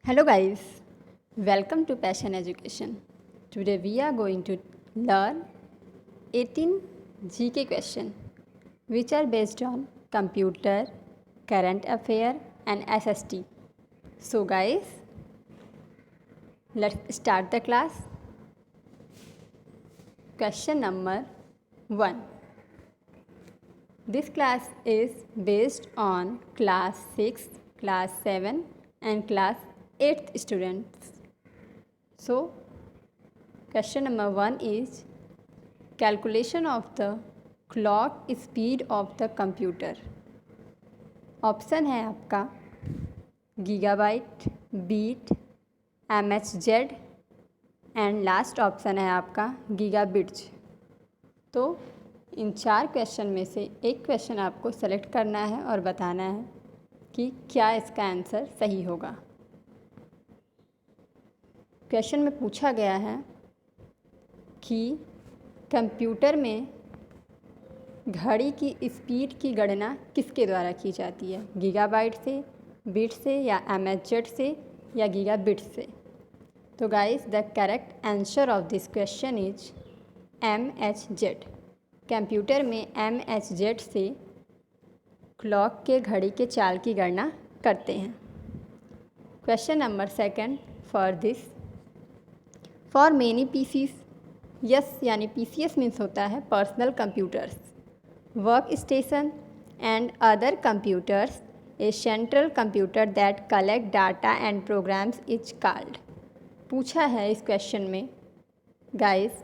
Hello guys, welcome to Passion Education. Today we are going to learn 18 GK question which are based on computer, current affair and SST. So guys, let's start the class. Question number 1. This class is based on class 6, class 7 and class 8th students. So, question number 1 is calculation of the clock speed of the computer. Option है आपका gigabyte, bit, MHz and last option है आपका gigabits. तो इन 4 question में से एक question आपको select करना है और बताना है कि क्या इसका आंसर सही होगा. क्वेश्चन में पूछा गया है कि कंप्यूटर में घड़ी की स्पीड की गणना किसके द्वारा की जाती है, गीगाबाइट से, बिट से या MHz से या गीगाबिट से. तो guys the correct answer of this question is MHz. Computer में MHz से क्लॉक के घड़ी के चाल की गणना करते हैं. Question number 2 for this. For many PCs, yes यानी PCS मीन्स होता है personal computers, work station and other computers, a central computer that collect data and programs is called. पूछा है इस क्वेश्चन में गाइस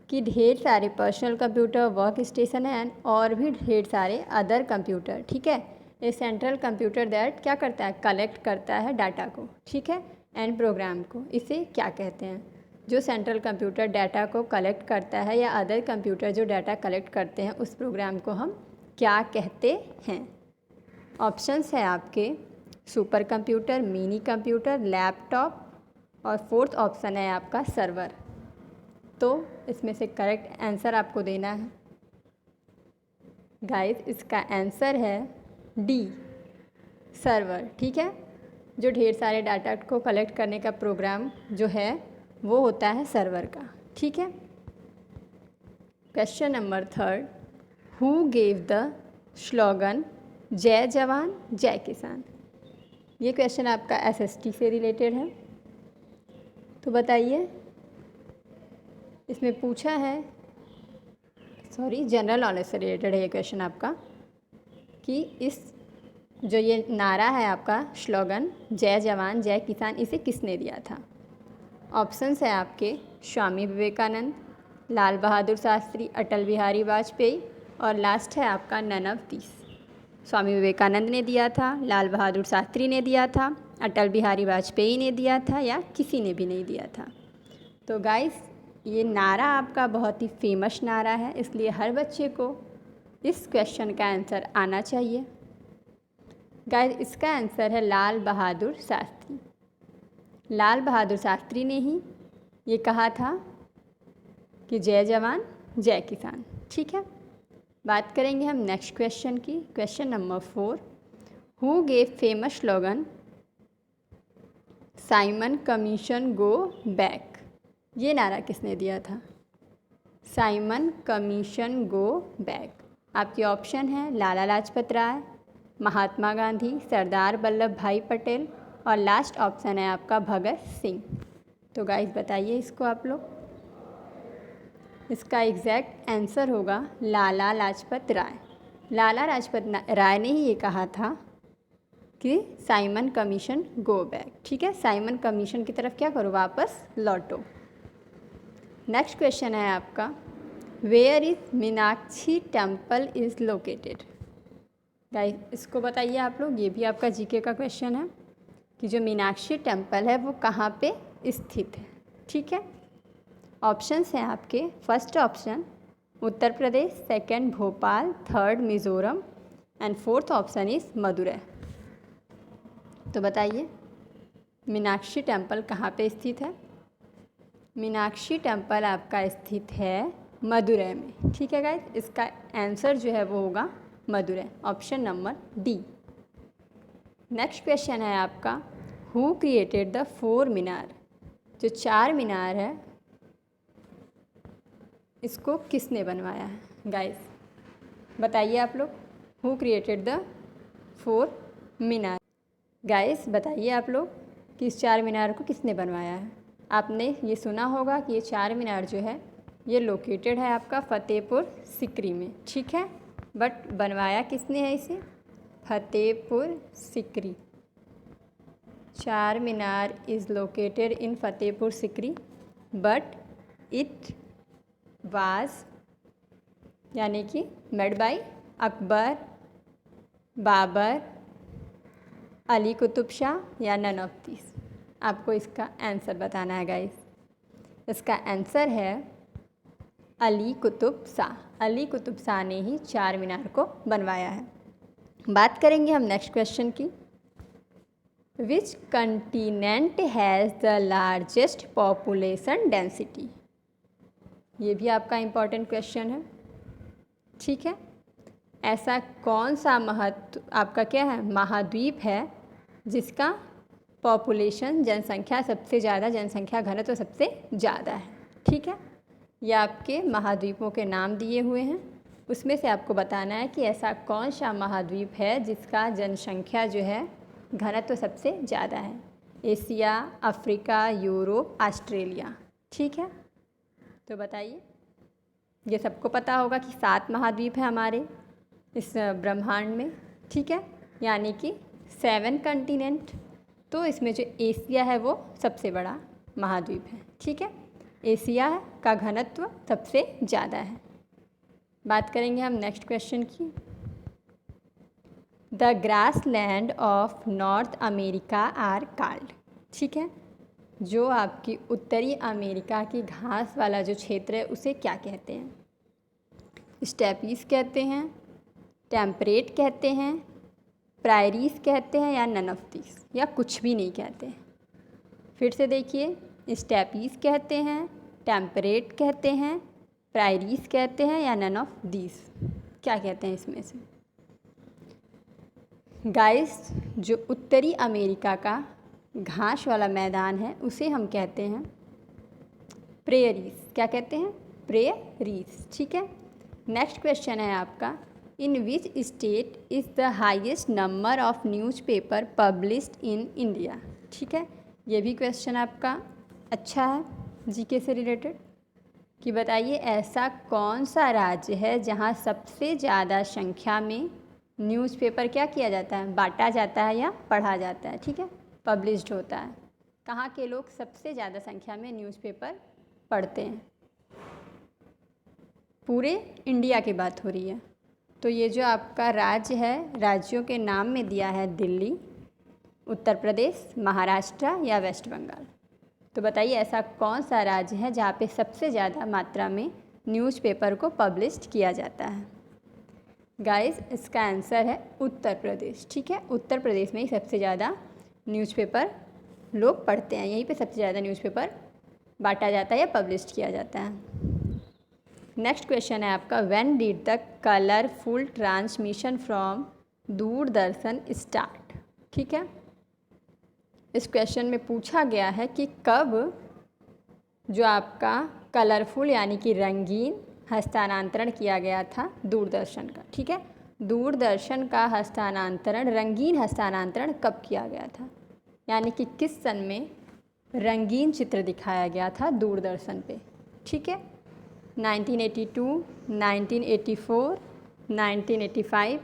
कि ढेर सारे personal computer, work station and और भी ढेर सारे अदर कंप्यूटर, ठीक है. ए सेंट्रल कंप्यूटर दैट क्या करता है, कलेक्ट करता है डाटा को, ठीक है, एंड प्रोग्राम को. इसे क्या कहते हैं? जो सेंट्रल कंप्यूटर डाटा को कलेक्ट करता है या अदर कंप्यूटर जो डाटा कलेक्ट करते हैं उस प्रोग्राम को हम क्या कहते हैं? ऑप्शंस है आपके super computer, mini computer, laptop और 4th ऑप्शन है आपका सर्वर. तो इसमें से करेक्ट आंसर आपको देना है गाइस. इसका आंसर है डी, सर्वर, ठीक है. जो ढेर सारे डाटा को कलेक्ट करने का प्रोग्राम जो है वो होता है सर्वर का, ठीक है. Question number 3. Who gave the slogan जय जवान जय किसान. ये क्वेश्चन आपका SST से रिलेटेड है. तो बताइए, इसमें पूछा है, जनरल नॉलेज से रिलेटेड है ये क्वेश्चन आपका, कि इस जो ये नारा है आपका स्लोगन जय जवान जय किसान, इसे किसने दिया था? ऑप्शंस है आपके स्वामी विवेकानंद, लाल बहादुर शास्त्री, अटल बिहारी वाजपेयी और लास्ट है आपका none of this. Swami Vivekananda ने दिया था, लाल बहादुर शास्त्री ने दिया था, अटल बिहारी वाजपेयी ने दिया था या किसी ने भी नहीं दिया था. तो गाइस ये नारा आपका बहुत ही फेमस नारा है, इसलिए हर बच्चे को इस क्वेश्चन का आंसर आना चाहिए. गाइस इसका आंसर है लाल बहादुर शास्त्री. लाल बहादुर शास्त्री ने ही ये कहा था कि जय जवान जय किसान, ठीक है. बात करेंगे हम नेक्स्ट क्वेश्चन की. Question number 4. Who gave famous slogan Simon commission go back. ये नारा किसने दिया था? Simon commission go back. आपके ऑप्शन हैं लाला लाजपत राय, महात्मा गांधी, सरदार वल्लभ भाई पटेल और लास्ट ऑप्शन है आपका भगत सिंह. तो गाइस बताइए इसको आप लोग. इसका एग्जैक्ट आंसर होगा लाला लाजपत राय. लाला लाजपत राय ने ही ये कहा था कि साइमन कमीशन गो बैक, ठीक है. साइमन कमीशन की तरफ क्या करो, वापस लौटो. नेक्स्ट क्वेश्चन है आपका where is Meenakshi temple is located. Guys इसको बताइए आप लोग. ये भी आपका जीके का क्वेश्चन है कि जो मीनाक्षी टेम्पल है वो कहाँ पे स्थित है, ठीक है. ऑप्शंस हैं आपके first option Uttar Pradesh, second Bhopal, third Mizoram and 4th option is Madurai. तो बताइए मीनाक्षी टेम्पल कहाँ पे स्थित है? मीनाक्षी टेम्पल आपका स्थित है मदुरै में, ठीक है गाइस. इसका आंसर जो है वो होगा Madurai, option number D. Next question है आपका हु क्रिएटेड द 4 मीनार, जो 4 मीनार है इसको किसने बनवाया है गाइस, बताइए आप लोग। Who created the 4 Minar, guys बताइए आप लोग कि इस 4 मीनार को किसने बनवाया है। आपने ये सुना होगा कि ये 4 मीनार जो है ये लोकेटेड है आपका फतेहपुर सिकरी में, ठीक है। बट बनवाया किसने है इसे, फतेहपुर सिकरी। 4 मीनार is located in Fatehpur Sikri but it was यानी कि मेड बाय अकबर, बाबर, अली कुतुब शाह या नन ऑफ दिस। आपको इसका आंसर बताना है गाइस। इसका आंसर है अली कुतुब शाह। अली कुतुब शाह ने ही 4 मीनार को बनवाया है। बात करेंगे हम नेक्स्ट क्वेश्चन की। Which continent has the largest population density. ये भी आपका इम्पॉर्टेंट क्वेश्चन है, ठीक है। ऐसा कौन सा महत्व आपका क्या है, महाद्वीप है जिसका पॉपुलेशन जनसंख्या सबसे ज़्यादा, जनसंख्या घनत्व सबसे ज़्यादा है, ठीक है। ये आपके महाद्वीपों के नाम दिए हुए हैं, उसमें से आपको बताना है कि ऐसा कौन सा महाद्वीप है जिसका जनसंख्या जो है घनत्व सबसे ज़्यादा है। एशिया, अफ्रीका, यूरोप, ऑस्ट्रेलिया, ठीक है। तो बताइए, ये सबको पता होगा कि 7 महाद्वीप है हमारे इस ब्रह्मांड में, ठीक है, यानी कि 7 कंटिनेंट। तो इसमें जो एशिया है वो सबसे बड़ा महाद्वीप है, ठीक है। एशिया का घनत्व सबसे ज़्यादा है। बात करेंगे हम नेक्स्ट क्वेश्चन की। The grassland of North America are called, ठीक है। जो आपकी उत्तरी अमेरिका की घास वाला जो क्षेत्र है उसे क्या कहते हैं। स्टेपीज कहते हैं, टेम्परेट कहते हैं, प्रायरीज कहते हैं या नन ऑफ दिस, या कुछ भी नहीं कहते। फिर से देखिए, स्टेपीज कहते हैं, टेम्परेट कहते हैं, प्रायरीज कहते हैं या नन ऑफ दिस, क्या कहते हैं इसमें से। गाइस, जो उत्तरी अमेरिका का घास वाला मैदान है उसे हम कहते हैं प्रेयरीज। क्या कहते हैं, प्रेयरीज, ठीक है। नेक्स्ट क्वेश्चन है आपका, in which state is the highest number of newspaper published in India, ठीक है। ये भी क्वेश्चन आपका अच्छा है जीके से रिलेटेड, कि बताइए ऐसा कौन सा राज्य है जहाँ सबसे ज़्यादा संख्या में न्यूज़पेपर क्या किया जाता है, बांटा जाता है या पढ़ा जाता है, ठीक है, पब्लिश्ड होता है। कहाँ के लोग सबसे ज़्यादा संख्या में न्यूज़पेपर पढ़ते हैं, पूरे इंडिया की बात हो रही है। तो ये जो आपका राज्य है, राज्यों के नाम में दिया है दिल्ली, उत्तर प्रदेश, महाराष्ट्र या वेस्ट बंगाल। तो बताइए ऐसा कौन सा राज्य है जहाँ पे सबसे ज़्यादा मात्रा में न्यूज़पेपर को पब्लिश्ड किया जाता है। गाइस, इसका आंसर है उत्तर प्रदेश, ठीक है। उत्तर प्रदेश में ही सबसे ज़्यादा न्यूज़पेपर लोग पढ़ते हैं, यहीं पे सबसे ज़्यादा न्यूज़पेपर बांटा जाता है या पब्लिश्ड किया जाता है। नेक्स्ट क्वेश्चन है आपका, when did the colourful transmission from Doordarshan start, ठीक है। इस क्वेश्चन में पूछा गया है कि कब जो आपका कलरफुल यानी कि रंगीन हस्तांतरण किया गया था दूरदर्शन का, ठीक है। दूरदर्शन का हस्तांतरण, रंगीन हस्तांतरण कब किया गया था, यानी कि किस सन में रंगीन चित्र दिखाया गया था दूरदर्शन पे, ठीक है। 1982, 1984, 1985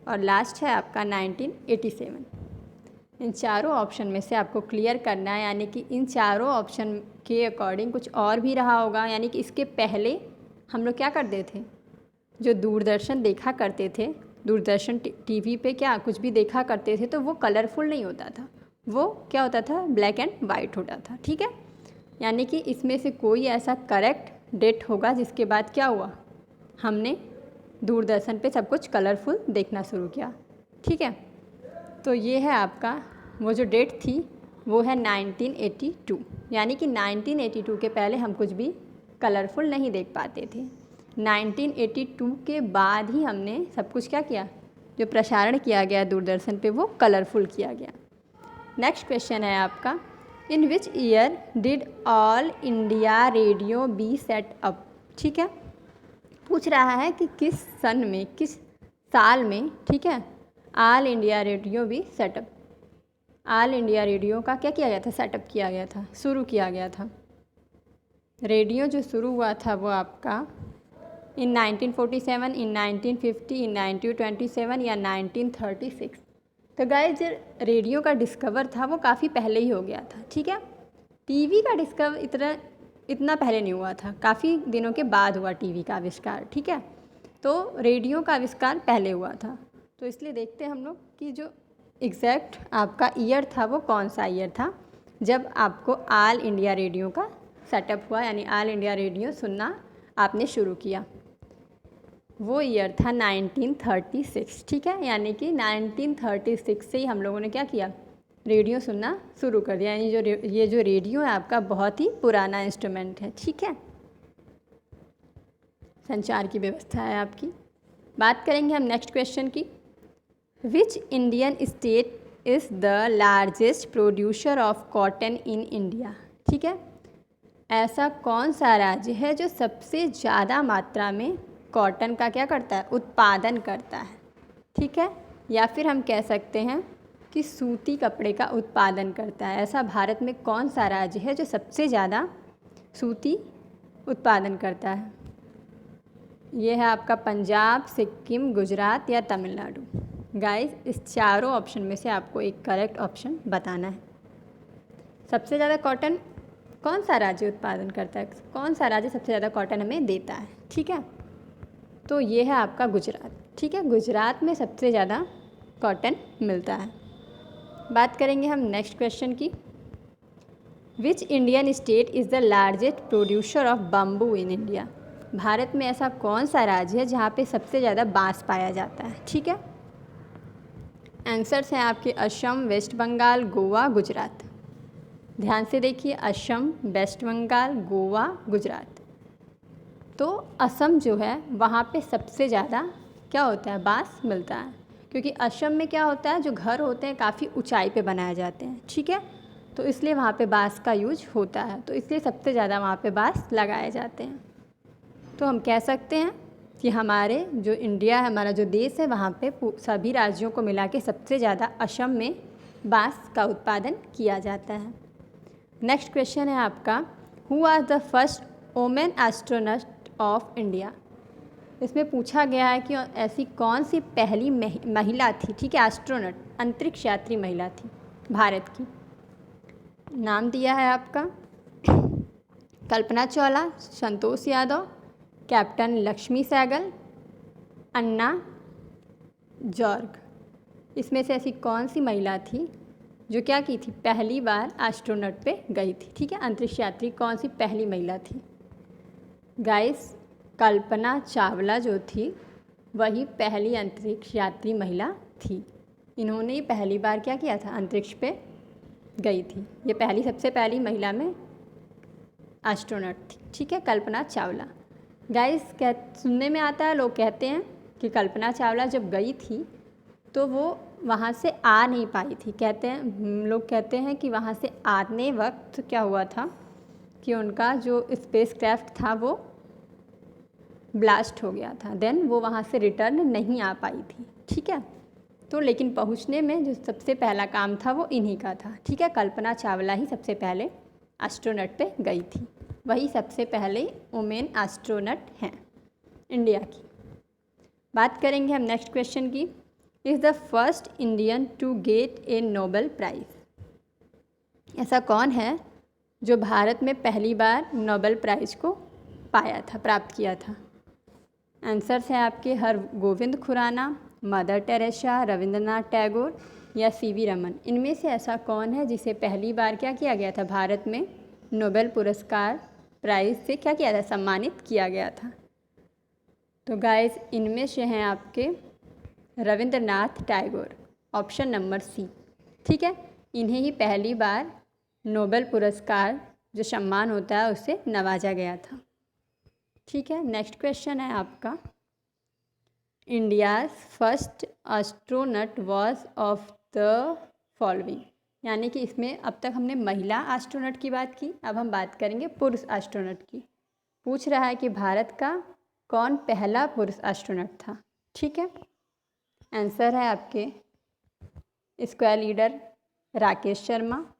और लास्ट है आपका 1987। इन चारों ऑप्शन में से आपको क्लियर करना है, यानी कि इन चारों ऑप्शन के अकॉर्डिंग कुछ और भी रहा होगा, यानी कि इसके पहले हम लोग क्या करते थे, जो दूरदर्शन देखा करते थे, दूरदर्शन टीवी पे क्या कुछ भी देखा करते थे तो वो कलरफुल नहीं होता था, वो क्या होता था, ब्लैक एंड वाइट होता था, ठीक है। यानी कि इसमें से कोई ऐसा करेक्ट डेट होगा जिसके बाद क्या हुआ, हमने दूरदर्शन पे सब कुछ कलरफुल देखना शुरू किया, ठीक है। तो ये है आपका वो जो डेट थी वो है 1982, यानी कि 1982 के पहले हम कुछ भी कलरफुल नहीं देख पाते थे। 1982 के बाद ही हमने सब कुछ क्या किया, जो प्रसारण किया गया दूरदर्शन पे वो कलरफुल किया गया। नेक्स्ट क्वेश्चन है आपका, in which year did All India Radio be set up. ठीक है, पूछ रहा है कि किस सन में, किस साल में, ठीक है, ऑल इंडिया रेडियो भी सेटअप, ऑल इंडिया रेडियो का क्या किया गया था, सेटअप किया गया था, शुरू किया गया था। रेडियो जो शुरू हुआ था वो आपका इन 1947, इन 1950, इन 1927 या 1936। तो गाइस जो रेडियो का डिस्कवर था वो काफ़ी पहले ही हो गया था। ठीक है, टीवी का डिस्कवर इतना पहले नहीं हुआ था, काफ़ी दिनों के बाद हुआ टीवी का आविष्कार। ठीक है, तो रेडियो का आविष्कार पहले हुआ था। तो इसलिए देखते हैं हम लोग कि जो एग्जैक्ट आपका ईयर था वो कौन सा ईयर था जब आपको ऑल इंडिया रेडियो का सेटअप हुआ, यानी ऑल इंडिया रेडियो सुनना आपने शुरू किया। वो ईयर था 1936। ठीक है, यानी कि 1936 से ही हम लोगों ने क्या किया, रेडियो सुनना शुरू कर दिया। यानी ये जो रेडियो है आपका बहुत ही पुराना इंस्ट्रूमेंट है। ठीक है, संचार की व्यवस्था है आपकी। बात करेंगे हम नेक्स्ट क्वेश्चन की, which Indian state is the largest producer of cotton in India. ठीक है, ऐसा कौन सा राज्य है जो सबसे ज़्यादा मात्रा में कॉटन का क्या करता है, उत्पादन करता है। ठीक है, या फिर हम कह सकते हैं कि सूती कपड़े का उत्पादन करता है। ऐसा भारत में कौन सा राज्य है जो सबसे ज़्यादा सूती उत्पादन करता है। ये है आपका पंजाब, सिक्किम, गुजरात या तमिलनाडु। गाइस इस चारों ऑप्शन में से आपको एक करेक्ट ऑप्शन बताना है। सबसे ज़्यादा कॉटन कौन सा राज्य उत्पादन करता है, कौन सा राज्य सबसे ज़्यादा कॉटन हमें देता है। ठीक है, तो ये है आपका गुजरात। ठीक है, गुजरात में सबसे ज़्यादा कॉटन मिलता है। बात करेंगे हम नेक्स्ट क्वेश्चन की, which Indian state is the largest producer of bamboo in India. Bharat में ऐसा कौन सा राज्य है जहाँ पे सबसे ज़्यादा बांस पाया जाता है। ठीक है, आंसर्स हैं आपके असम, वेस्ट बंगाल, गोवा, गुजरात। ध्यान से देखिए, असम, वेस्ट बंगाल, गोवा, गुजरात। तो असम जो है वहाँ पे सबसे ज़्यादा क्या होता है, बांस मिलता है, क्योंकि असम में क्या होता है, जो घर होते हैं काफ़ी ऊंचाई पे बनाए जाते हैं। ठीक है, तो इसलिए वहाँ पे बांस का यूज होता है, तो इसलिए सबसे ज़्यादा वहाँ पे बांस लगाए जाते हैं। तो हम कह सकते हैं कि हमारे जो इंडिया है, हमारा जो देश है, वहाँ पे सभी राज्यों को मिला के सबसे ज़्यादा असम में बांस का उत्पादन किया जाता है। नेक्स्ट क्वेश्चन है आपका, who was the first women astronaut of India. इसमें पूछा गया है कि ऐसी कौन सी पहली महिला थी, ठीक है, एस्ट्रोनॉट, अंतरिक्ष यात्री महिला थी भारत की। नाम दिया है आपका कल्पना चावला, संतोष यादव, कैप्टन लक्ष्मी सहगल, अन्ना जॉर्ग। इसमें से ऐसी कौन सी महिला थी जो क्या की थी, पहली बार एस्ट्रोनॉट पे गई थी। ठीक है, अंतरिक्ष यात्री कौन सी पहली महिला थी। गाइस कल्पना चावला जो थी वही पहली अंतरिक्ष यात्री महिला थी। इन्होंने ही पहली बार क्या किया था, अंतरिक्ष पे गई थी। ये पहली, सबसे पहली महिला में एस्ट्रोनॉट थी। ठीक है, कल्पना चावला। गाइस सुनने में आता है, लोग कहते हैं कि कल्पना चावला जब गई थी तो वो वहाँ से आ नहीं पाई थी। कहते हैं, लोग कहते हैं कि वहाँ से आने वक्त क्या हुआ था कि उनका जो स्पेस क्राफ्ट था वो ब्लास्ट हो गया था, देन वो वहाँ से रिटर्न नहीं आ पाई थी। ठीक है, तो लेकिन पहुँचने में जो सबसे पहला काम था वो इन्हीं का था। ठीक है, कल्पना चावला ही सबसे पहले एस्ट्रोनॉट पे गई थी, वही सबसे पहले वुमेन एस्ट्रोनॉट हैं इंडिया की। बात करेंगे हम नेक्स्ट क्वेश्चन की, is the first Indian to get a Nobel prize. ऐसा कौन है जो भारत में पहली बार नोबेल प्राइज़ को पाया था, प्राप्त किया था। आंसर्स हैं आपके हरगोविंद खुराना, मदर टेरेसा, रविंद्रनाथ टैगोर या सीवी रमन। इनमें से ऐसा कौन है जिसे पहली बार क्या किया गया था, भारत में नोबेल पुरस्कार प्राइज़ से क्या किया था, सम्मानित किया गया था। तो गाइस इनमें से हैं आपके Rabindranath Tagore, option number C. ठीक है, इन्हें ही पहली बार नोबेल पुरस्कार जो सम्मान होता है उससे नवाजा गया था। ठीक है, नेक्स्ट क्वेश्चन है आपका, India's first astronaut was of the following. यानी कि इसमें अब तक हमने महिला एस्ट्रोनॉट की बात की, अब हम बात करेंगे पुरुष एस्ट्रोनॉट की। पूछ रहा है कि भारत का कौन पहला पुरुष एस्ट्रोनॉट था। ठीक है, आंसर है आपके squadron leader Rakesh Sharma,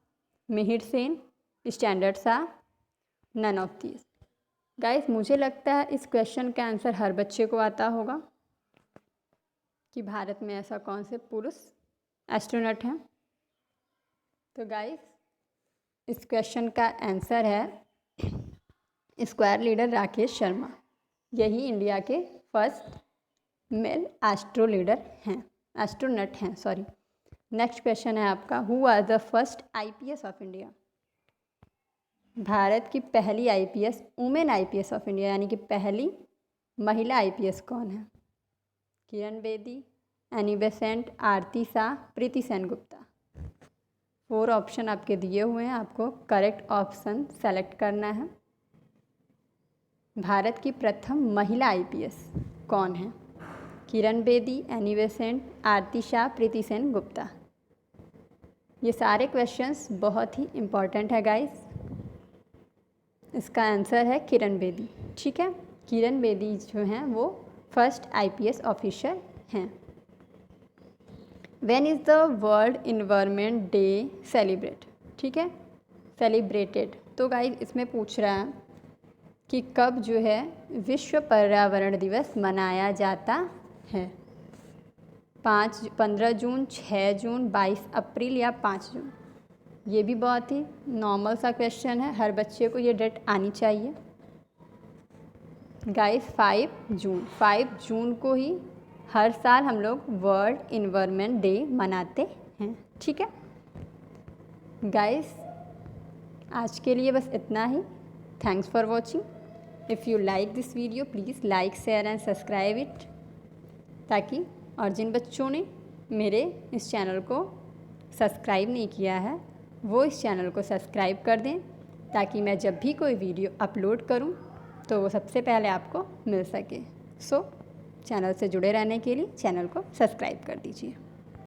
Mihir Sen, standard Shah, none of these. Guys मुझे लगता है इस क्वेश्चन का आंसर हर बच्चे को आता होगा कि भारत में ऐसा कौन से पुरुष एस्ट्रोनॉट हैं। तो गाइस इस क्वेश्चन का आंसर है स्क्वायर लीडर राकेश शर्मा। यही इंडिया के फर्स्ट मेल एस्ट्रोनॉट हैं सॉरी। नेक्स्ट क्वेश्चन है आपका, who was the first IPS of India. Bharat की पहली IPS, women IPS of India, यानी कि पहली महिला आईपीएस कौन है। किरण बेदी, एनी बेसेंट, आरती शाह, प्रीति सेनगुप्ता। 4 ऑप्शन आपके दिए हुए हैं, आपको करेक्ट ऑप्शन सेलेक्ट करना है। भारत की प्रथम महिला आईपीएस कौन है। किरण बेदी, एनी बेसेंट, आरती शाह, प्रीति सेनगुप्ता। ये सारे क्वेश्चंस बहुत ही इम्पॉर्टेंट है गाइस। इसका आंसर है किरण बेदी। ठीक है, किरण बेदी जो हैं वो फर्स्ट आईपीएस ऑफिसर हैं। When is the world environment day celebrate. ठीक है, सेलिब्रेटेड। तो गाइस इसमें पूछ रहा है कि कब जो है विश्व पर्यावरण दिवस मनाया जाता है। 15 जून, 6 जून, 22 अप्रैल या 5 जून। ये भी बहुत ही नॉर्मल सा क्वेश्चन है, हर बच्चे को ये डेट आनी चाहिए। गाइस 5 जून को ही हर साल हम लोग वर्ल्ड इन्वायरमेंट डे मनाते हैं। ठीक है गाइस, आज के लिए बस इतना ही। Thanks for watching. If you like this video please like, share and subscribe it, ताकि और जिन बच्चों ने मेरे इस चैनल को सब्सक्राइब नहीं किया है वो इस चैनल को सब्सक्राइब कर दें, ताकि मैं जब भी कोई वीडियो अपलोड करूं तो वो सबसे पहले आपको मिल सके। सो चैनल से जुड़े रहने के लिए चैनल को सब्सक्राइब कर दीजिए।